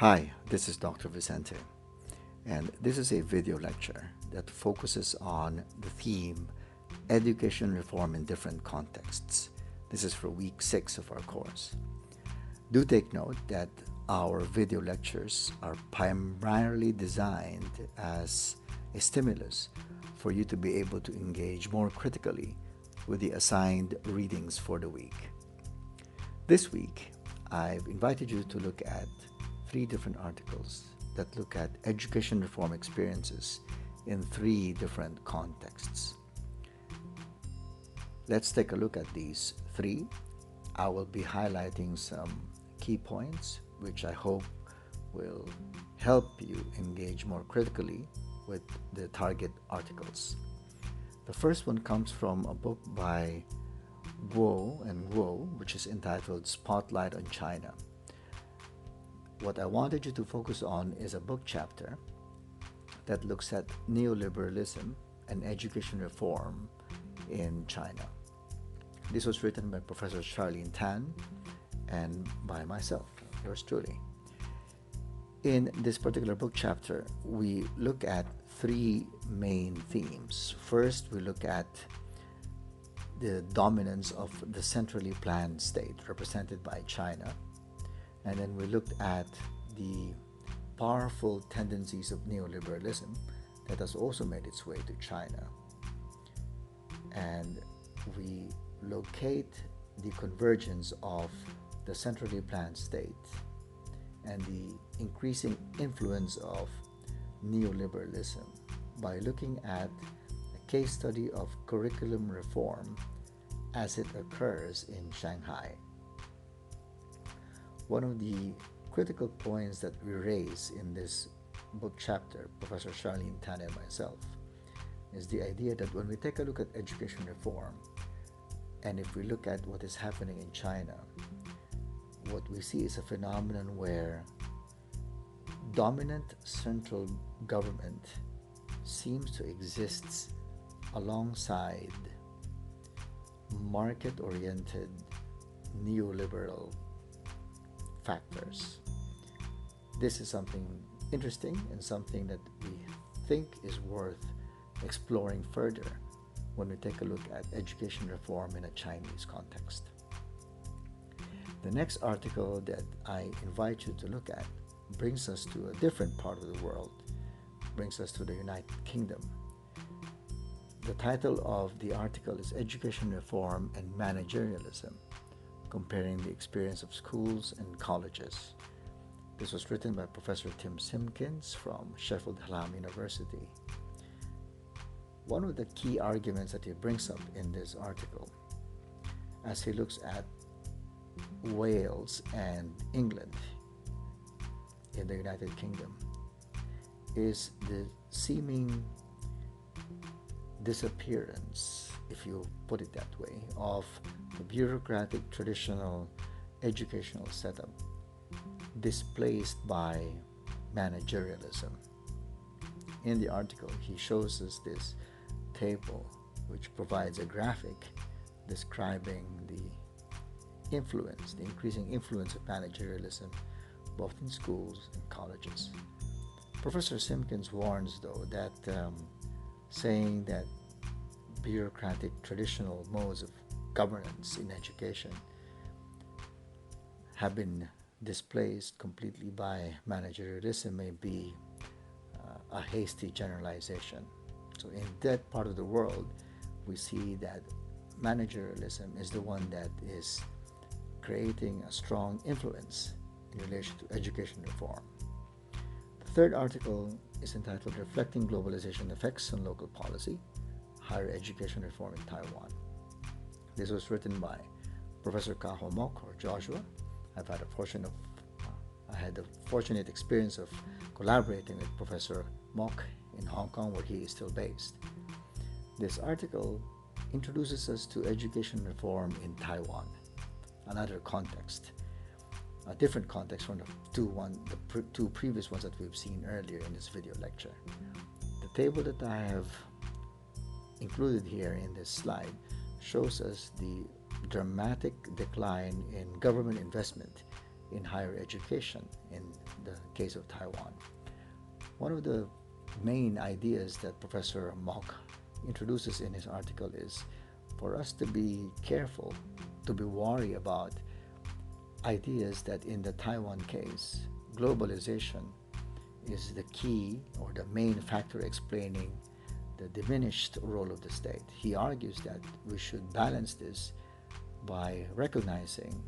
Hi, this is Dr. Vicente, and this is a video lecture that focuses on the theme Education Reform in Different Contexts. This is for week 6 of our course. Do take note that our video lectures are primarily designed as a stimulus for you to be able to engage more critically with the assigned readings for the week. This week, I've invited you to look at 3 different articles that look at education reform experiences in 3 different contexts. Let's take a look at these 3. I will be highlighting some key points which I hope will help you engage more critically with the target articles. The first one comes from a book by Guo and Guo, which is entitled Spotlight on China. What I wanted you to focus on is a book chapter that looks at neoliberalism and education reform in China. This was written by Professor Charlene Tan and by myself, yours truly. In this particular book chapter, we look at 3 main themes. First, we look at the dominance of the centrally planned state represented by China. And then we looked at the powerful tendencies of neoliberalism that has also made its way to China. And we locate the convergence of the centrally planned state and the increasing influence of neoliberalism by looking at a case study of curriculum reform as it occurs in Shanghai. One of the critical points that we raise in this book chapter, Professor Charlene Tan and myself, is the idea that when we take a look at education reform, and if we look at what is happening in China, what we see is a phenomenon where dominant central government seems to exist alongside market-oriented neoliberal factors. This is something interesting and something that we think is worth exploring further when we take a look at education reform in a Chinese context. The next article that I invite you to look at brings us to a different part of the world, brings us to the United Kingdom. The title of the article is Education Reform and Managerialism, comparing the experience of schools and colleges. This was written by Professor Tim Simpkins from Sheffield Hallam University. One of the key arguments that he brings up in this article, as he looks at Wales and England in the United Kingdom, is the seeming disappearance, if you put it that way, of the bureaucratic traditional educational setup displaced by managerialism. In the article, he shows us this table which provides a graphic describing the increasing influence of managerialism both in schools and colleges. Professor Simpkins warns, though, that saying that bureaucratic traditional modes of governance in education have been displaced completely by managerialism may be a hasty generalization. So in that part of the world, we see that managerialism is the one that is creating a strong influence in relation to education reform. The third article is entitled Reflecting Globalization Effects on Local Policy, Higher Education Reform in Taiwan. This was written by Professor Kaho Mok, or Joshua. I had the fortunate experience of collaborating with Professor Mok in Hong Kong, where he is still based. This article introduces us to education reform in Taiwan, another context, a different context from the two previous ones that we've seen earlier in this video lecture. The table that I have included here in this slide shows us the dramatic decline in government investment in higher education in the case of Taiwan. One of the main ideas that Professor Mock introduces in his article is for us to be careful, to be wary about ideas that in the Taiwan case, globalization is the key or the main factor explaining the diminished role of the state. He argues that we should balance this by recognizing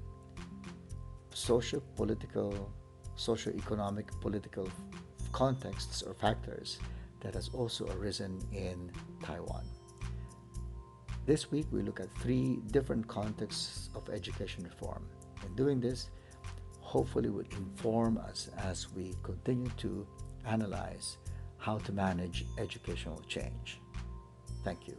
socio-political, socio-economic, political contexts or factors that has also arisen in Taiwan. This week we look at 3 different contexts of education reform. In doing this, hopefully will inform us as we continue to analyze how to manage educational change. Thank you.